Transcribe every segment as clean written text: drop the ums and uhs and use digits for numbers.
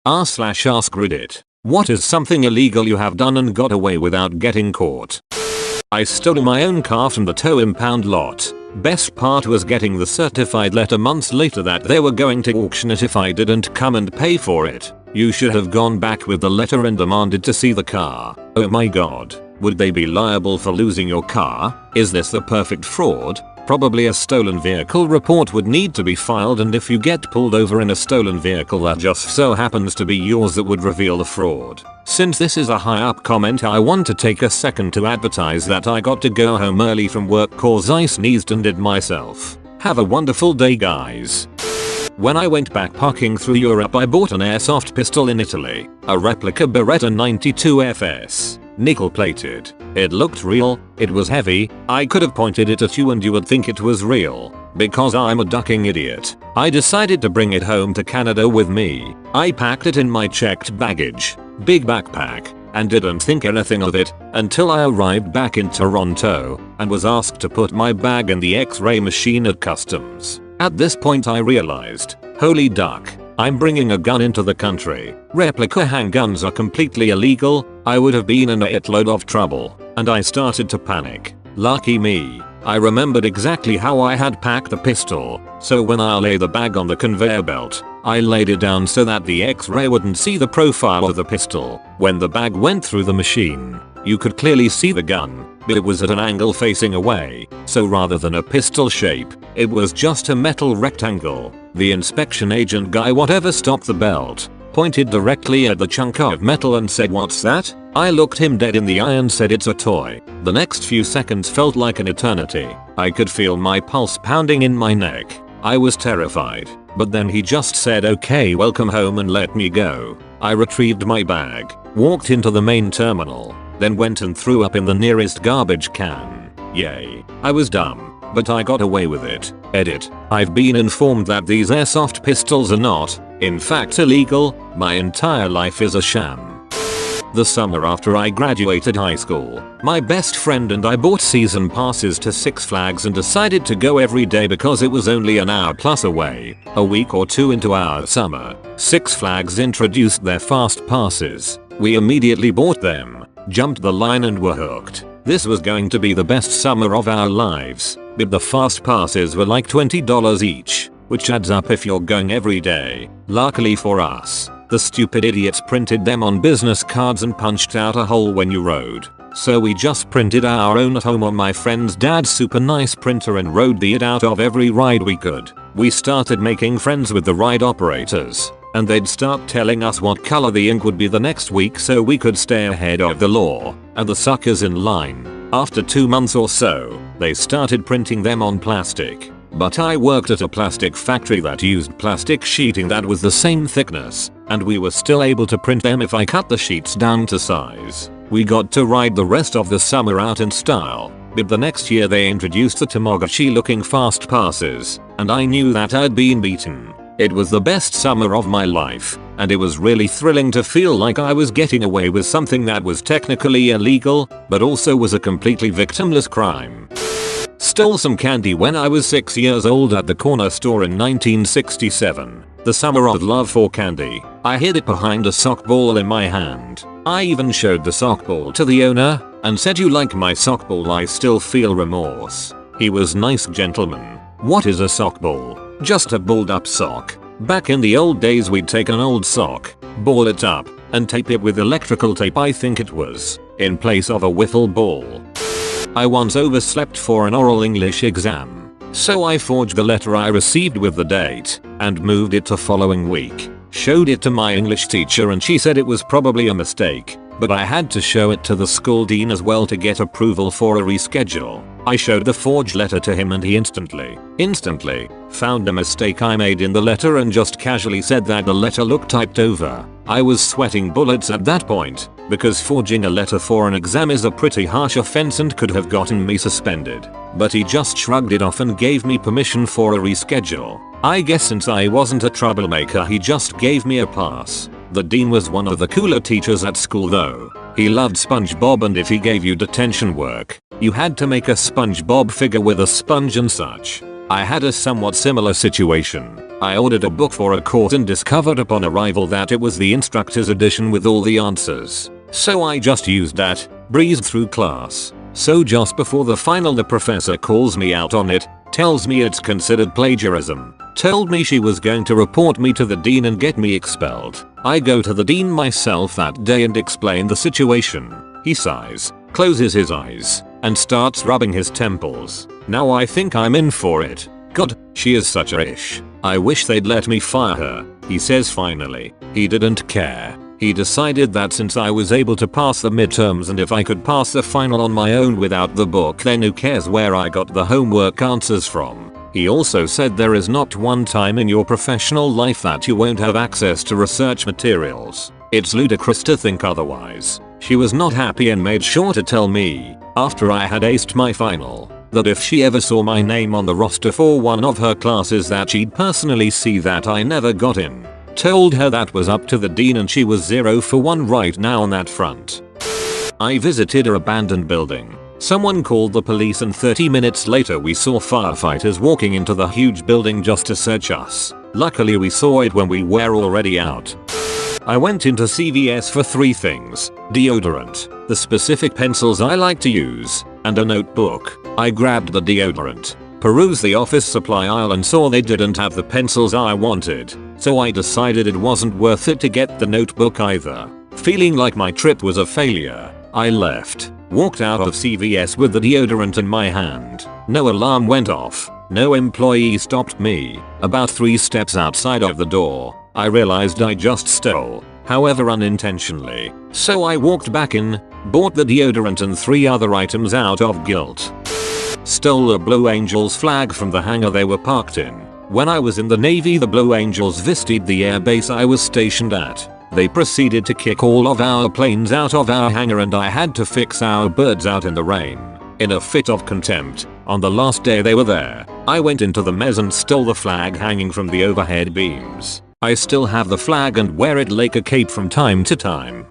r/askreddit. What is something illegal you have done and got away without getting caught? I stole my own car from the tow impound lot. Best part was getting the certified letter months later that they were going to auction it if I didn't come and pay for it. You should have gone back with the letter and demanded to see the car. Oh my god. Would they be liable for losing your car? Is this the perfect fraud? Probably a stolen vehicle report would need to be filed, and if you get pulled over in a stolen vehicle that just so happens to be yours, that would reveal the fraud. Since this is a high up comment, I want to take a second to advertise that I got to go home early from work cause I sneezed and did myself. Have a wonderful day, guys. When I went backpacking through Europe, I bought an airsoft pistol in Italy, a replica Beretta 92 FS. Nickel plated. It looked real, it was heavy, I could have pointed it at you and you would think it was real. Because I'm a ducking idiot, I decided to bring it home to Canada with me. I packed it in my checked baggage, big backpack, and didn't think anything of it until I arrived back in Toronto and was asked to put my bag in the X-ray machine at customs. At this point I realized, holy duck, I'm bringing a gun into the country. Replica handguns are completely illegal. I would have been in a shitload of trouble, and I started to panic. Lucky me, I remembered exactly how I had packed the pistol, so when I laid the bag on the conveyor belt, I laid it down so that the X-ray wouldn't see the profile of the pistol. When the bag went through the machine, you could clearly see the gun, but it was at an angle facing away, so rather than a pistol shape, it was just a metal rectangle. The inspection agent guy, whatever, stopped the belt, pointed directly at the chunk of metal and said, "What's that?" I looked him dead in the eye and said, "It's a toy." The next few seconds felt like an eternity. I could feel my pulse pounding in my neck. I was terrified, but then he just said, "Okay, welcome home," and let me go. I retrieved my bag, walked into the main terminal, then went and threw up in the nearest garbage can. Yay. I was dumb, but I got away with it. Edit. I've been informed that these airsoft pistols are not, in fact, illegal. My entire life is a sham. The summer after I graduated high school, my best friend and I bought season passes to Six Flags and decided to go every day because it was only an hour plus away. A week or two into our summer, Six Flags introduced their fast passes. We immediately bought them, jumped the line and were hooked. This was going to be the best summer of our lives, but the fast passes were like $20 each, which adds up if you're going every day. Luckily for us, the stupid idiots printed them on business cards and punched out a hole when you rode. So we just printed our own at home on my friend's dad's super nice printer and rode it out of every ride we could. We started making friends with the ride operators, and they'd start telling us what color the ink would be the next week so we could stay ahead of the law and the suckers in line. After 2 months or so, they started printing them on plastic. But I worked at a plastic factory that used plastic sheeting that was the same thickness, and we were still able to print them if I cut the sheets down to size. We got to ride the rest of the summer out in style, but the next year they introduced the Tamagotchi looking fast passes, and I knew that I'd been beaten. It was the best summer of my life, and it was really thrilling to feel like I was getting away with something that was technically illegal, but also was a completely victimless crime. Stole some candy when I was 6 years old at the corner store in 1967. The summer of love for candy. I hid it behind a sock ball in my hand. I even showed the sock ball to the owner and said, "You like my sock ball? I still feel remorse." He was nice gentleman. What is a sock ball? Just a balled up sock. Back in the old days we'd take an old sock, ball it up, and tape it with electrical tape, I think it was, in place of a wiffle ball. I once overslept for an oral English exam, so I forged the letter I received with the date and moved it to following week. Showed it to my English teacher and she said it was probably a mistake, but I had to show it to the school dean as well to get approval for a reschedule. I showed the forged letter to him and he instantly found a mistake I made in the letter and just casually said that the letter looked typed over. I was sweating bullets at that point, because forging a letter for an exam is a pretty harsh offense and could have gotten me suspended. But he just shrugged it off and gave me permission for a reschedule. I guess since I wasn't a troublemaker he just gave me a pass. The dean was one of the cooler teachers at school though. He loved SpongeBob, and if he gave you detention work, you had to make a SpongeBob figure with a sponge and such. I had a somewhat similar situation. I ordered a book for a course and discovered upon arrival that it was the instructor's edition with all the answers. So I just used that, breezed through class. So just before the final the professor calls me out on it, tells me it's considered plagiarism, told me she was going to report me to the dean and get me expelled. I go to the dean myself that day and explain the situation. He sighs, closes his eyes, and starts rubbing his temples. Now I think I'm in for it. God, she is such a ish. I wish they'd let me fire her, he says finally. He didn't care. He decided that since I was able to pass the midterms and if I could pass the final on my own without the book, then who cares where I got the homework answers from. He also said there is not one time in your professional life that you won't have access to research materials. It's ludicrous to think otherwise. She was not happy and made sure to tell me, after I had aced my final, that if she ever saw my name on the roster for one of her classes that she'd personally see that I never got in. Told her that was up to the dean and she was 0 for 1 right now on that front. I visited her abandoned building. Someone called the police and 30 minutes later we saw firefighters walking into the huge building just to search us. Luckily we saw it when we were already out. I went into CVS for 3 things: deodorant, the specific pencils I like to use, and a notebook. I grabbed the deodorant, perused the office supply aisle and saw they didn't have the pencils I wanted, so I decided it wasn't worth it to get the notebook either. Feeling like my trip was a failure, I left, walked out of CVS with the deodorant in my hand. No alarm went off, no employee stopped me. About 3 steps outside of the door, I realized I just stole, however unintentionally. So I walked back in, bought the deodorant and 3 other items out of guilt. Stole the Blue Angels flag from the hangar they were parked in. When I was in the Navy, the Blue Angels visited the airbase I was stationed at. They proceeded to kick all of our planes out of our hangar and I had to fix our birds out in the rain. In a fit of contempt, on the last day they were there, I went into the mez and stole the flag hanging from the overhead beams. I still have the flag and wear it like a cape from time to time.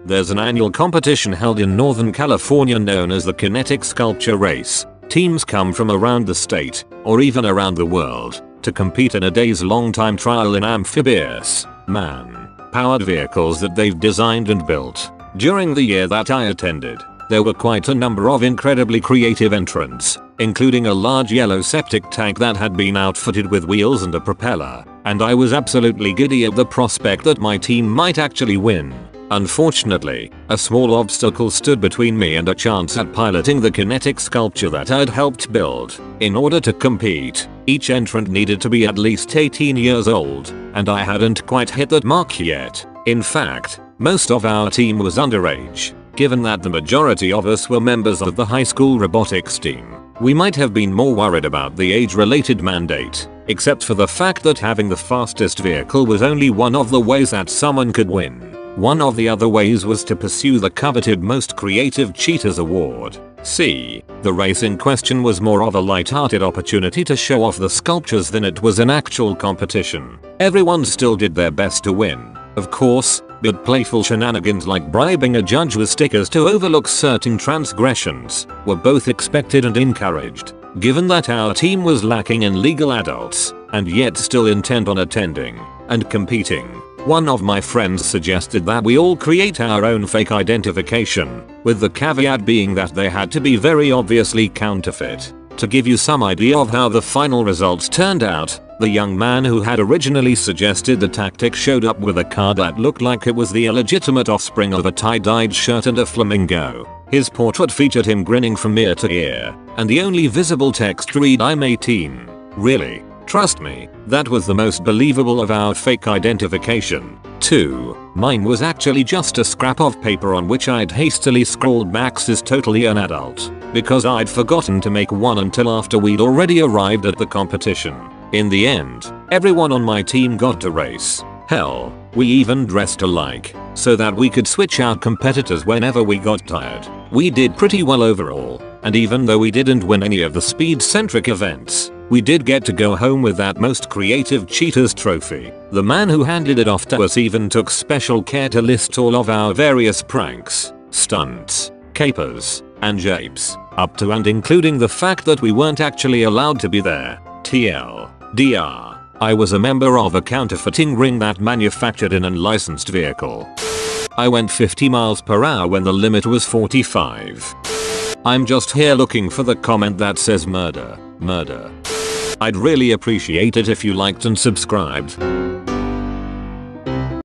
There's an annual competition held in Northern California known as the Kinetic Sculpture Race. Teams come from around the state, or even around the world, to compete in a days-long time trial in amphibious, man-powered vehicles that they've designed and built. During the year that I attended, there were quite a number of incredibly creative entrants, including a large yellow septic tank that had been outfitted with wheels and a propeller, and I was absolutely giddy at the prospect that my team might actually win. Unfortunately, a small obstacle stood between me and a chance at piloting the kinetic sculpture that I'd helped build. In order to compete, each entrant needed to be at least 18 years old, and I hadn't quite hit that mark yet. In fact, most of our team was underage. Given that the majority of us were members of the high school robotics team, we might have been more worried about the age-related mandate, except for the fact that having the fastest vehicle was only one of the ways that someone could win. One of the other ways was to pursue the coveted Most Creative Cheaters award. See, the race in question was more of a light-hearted opportunity to show off the sculptures than it was an actual competition. Everyone still did their best to win, of course, but playful shenanigans like bribing a judge with stickers to overlook certain transgressions were both expected and encouraged. Given that our team was lacking in legal adults, and yet still intent on attending and competing, one of my friends suggested that we all create our own fake identification, with the caveat being that they had to be very obviously counterfeit. To give you some idea of how the final results turned out, the young man who had originally suggested the tactic showed up with a card that looked like it was the illegitimate offspring of a tie-dyed shirt and a flamingo. His portrait featured him grinning from ear to ear, and the only visible text read, "I'm 18. Really? Trust me, that was the most believable of our fake identification." 2. Mine was actually just a scrap of paper on which I'd hastily scrawled "Max is totally an adult," because I'd forgotten to make one until after we'd already arrived at the competition. In the end, everyone on my team got to race. Hell, we even dressed alike, so that we could switch out competitors whenever we got tired. We did pretty well overall, and even though we didn't win any of the speed-centric events, we did get to go home with that Most Creative Cheaters trophy. The man who handed it off to us even took special care to list all of our various pranks, stunts, capers, and japes, up to and including the fact that we weren't actually allowed to be there. TLDR, I was a member of a counterfeiting ring that manufactured an unlicensed vehicle. I went 50 miles per hour when the limit was 45. I'm just here looking for the comment that says murder, murder. I'd really appreciate it if you liked and subscribed.